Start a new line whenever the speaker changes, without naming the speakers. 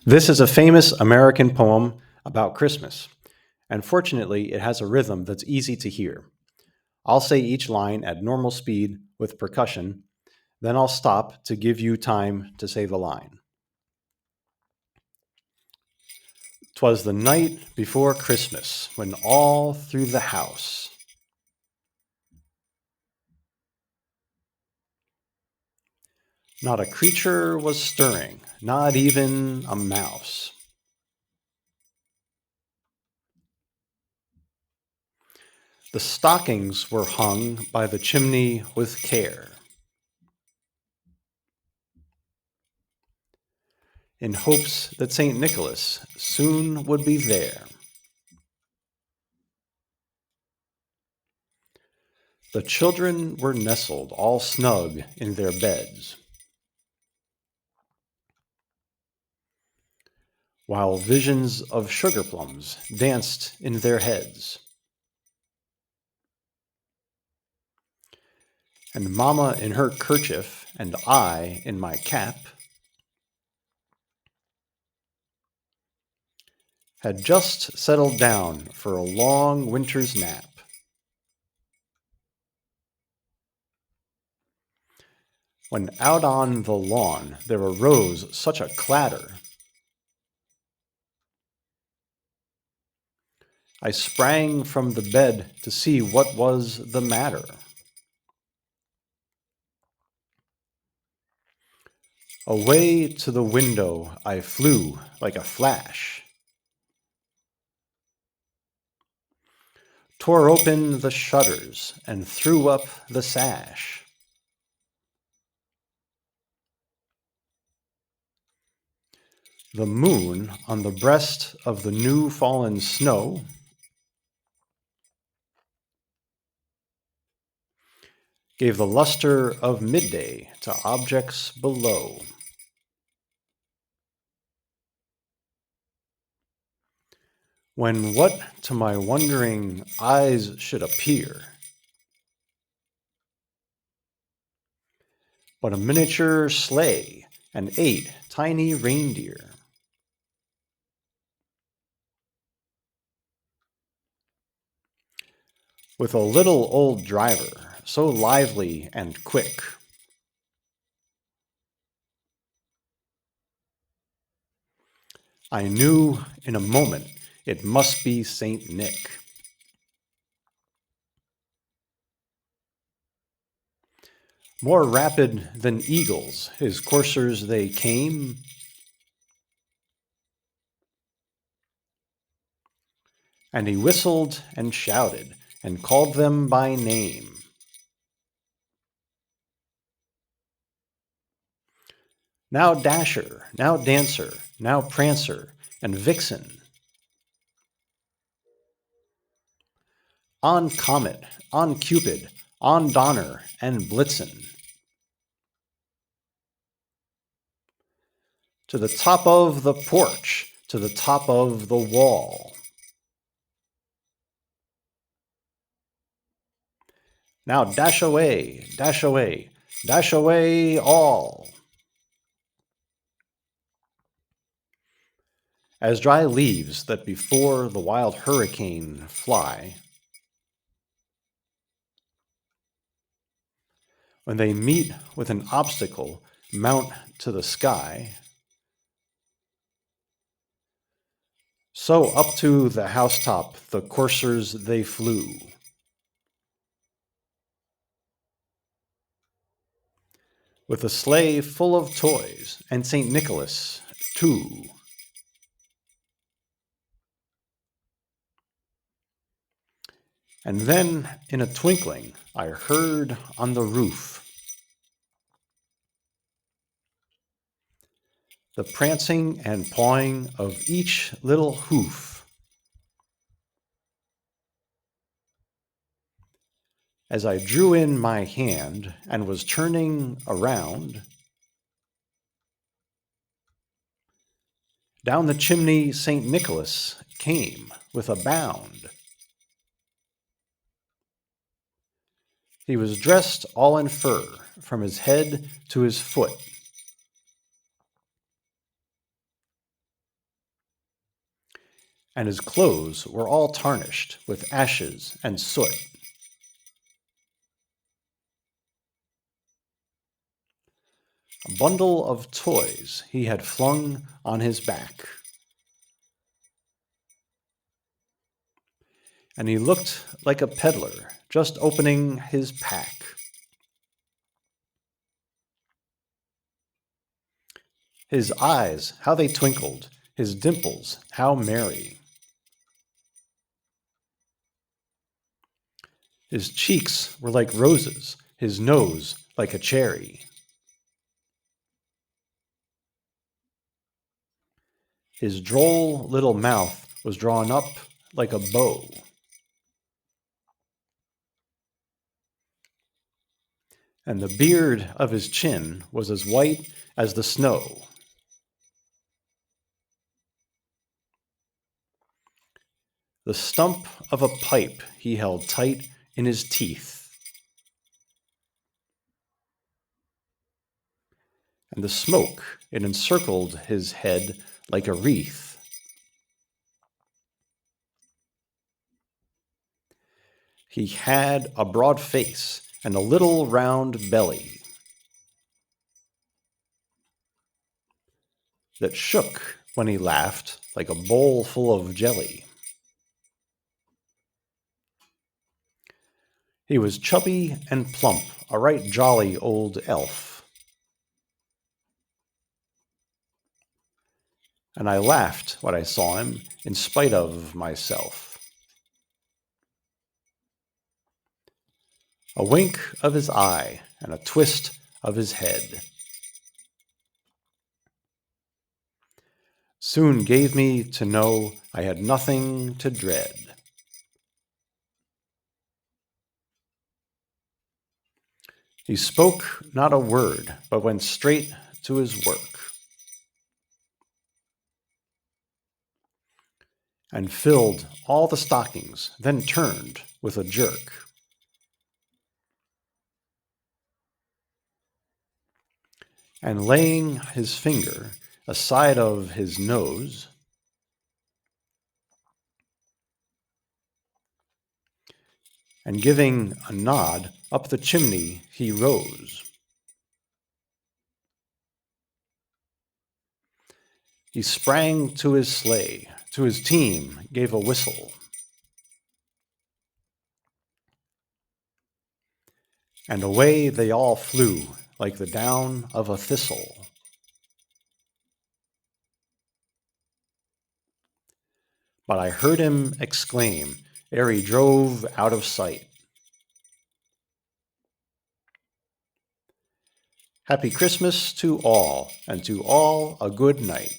This is a famous American poem about Christmas, and fortunately, it has a rhythm that's easy to hear. I'll say each line at normal speed with percussion, then I'll stop to give you time to say the line. 'Twas the night before Christmas when all through the house not a creature was stirring, not even a mouse. The stockings were hung by the chimney with care, in hopes that St. Nicholas soon would be there. The children were nestled all snug in their beds, while visions of sugar plums danced in their heads. And Mamma in her kerchief, and I in my cap, had just settled down for a long winter's nap. When out on the lawn there arose such a clatter, I sprang from the bed to see what was the matter. Away to the window I flew like a flash, tore open the shutters and threw up the sash. The moon on the breast of the new fallen snow gave the luster of midday to objects below. When what to my wondering eyes should appear but a miniature sleigh and 8 tiny reindeer. With a little old driver, so lively and quick. I knew in a moment it must be Saint Nick. More rapid than eagles, his coursers they came, and he whistled and shouted and called them by name. Now Dasher, now Dancer, now Prancer, and Vixen. On Comet, on Cupid, on Donner, and Blitzen. To the top of the porch, to the top of the wall. Now dash away, dash away, dash away all. As dry leaves that before the wild hurricane fly, when they meet with an obstacle, mount to the sky, so up to the housetop the coursers they flew. With a sleigh full of toys, and St. Nicholas, too. And then, in a twinkling, I heard on the roof the prancing and pawing of each little hoof. As I drew in my hand and was turning around, down the chimney St. Nicholas came with a bound. He was dressed all in fur, from his head to his foot. and his clothes were all tarnished with ashes and soot. A bundle of toys he had flung on his back, and he looked like a peddler just opening his pack. His eyes, how they twinkled, his dimples, how merry. His cheeks were like roses, his nose like a cherry. His droll little mouth was drawn up like a bow. And the beard of his chin was as white as the snow. The stump of a pipe he held tight in his teeth, and the smoke, it encircled his head like a wreath. He had a broad face and a little round belly that shook when he laughed like a bowl full of jelly. He was chubby and plump, a right jolly old elf. And I laughed when I saw him in spite of myself. A wink of his eye and a twist of his head soon gave me to know I had nothing to dread. He spoke not a word, but went straight to his work, and filled all the stockings, then turned with a jerk. And laying his finger aside of his nose, and giving a nod up the chimney he rose. He sprang to his sleigh, to his team gave a whistle, and away they all flew like the down of a thistle. But I heard him exclaim ere he drove out of sight, "Happy Christmas to all, and to all a good night."